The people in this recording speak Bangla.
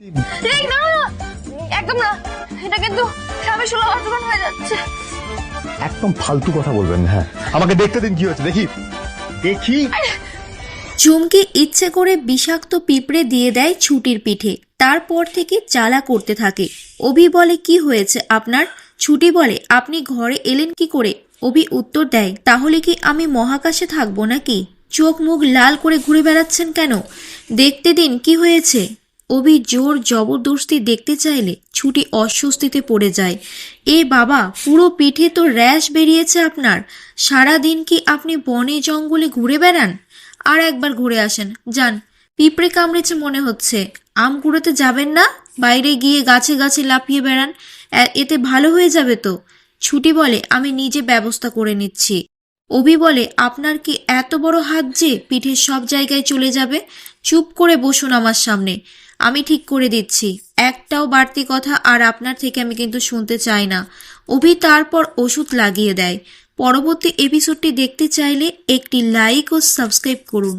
এই না না, একদম না, এটা কিন্তু স্বামী সুলভ আচরণ হয়ে যাচ্ছে। একদম ফালতু কথা বলবেন না। হ্যাঁ, আমাকে দেখতে দিন কি হচ্ছে দেখি দেখি। চুমকি ইচ্ছে করে বিষাক্ত পিঁপড়ে দিয়ে দেয় ছুটির পিঠে। তারপর থেকে জ্বালা করতে থাকে। অভি বলে কি হয়েছে আপনার? ছুটি বলে আপনি ঘরে এলেন কি করে? অভি উত্তর দেয় তাহলে কি আমি মহাকাশে থাকবো নাকি? চোখ মুখ লাল করে ঘুরে বেড়াচ্ছেন কেন? দেখতে দিন কি হয়েছে। অভি জোর জবরদস্তি দেখতে চাইলে ছুটি অস্বস্তিতে পড়ে যায়। এ বাবা, পুরো পিঠে তো র্যাশ বেরিয়েছে আপনার। সারা দিন কি আপনি বনে জঙ্গলে ঘুরে বেড়ান? আর একবার ঘুরে আসেন যান। পিঁপড়ে কামড়েছে মনে হচ্ছে। আম কুড়োতে যাবেন না? বাইরে গিয়ে গাছে গাছে লাফিয়ে বেড়ান, এতে ভালো হয়ে যাবে তো। ছুটি বলে আমি নিজে ব্যবস্থা করে নিচ্ছি। অভি বলে আপনার কি এত বড় হাত যে পিঠের সব জায়গায় চলে যাবে? চুপ করে বসুন আমার সামনে, আমি ঠিক করে দিচ্ছি। একটাও বাড়তি কথা আর আপনার থেকে আমি কিন্তু শুনতে চাই না। অভি তারপর ওষুধ লাগিয়ে দেয়। পরবর্তী এপিসোডটি দেখতে চাইলে একটি লাইক ও সাবস্ক্রাইব করুন।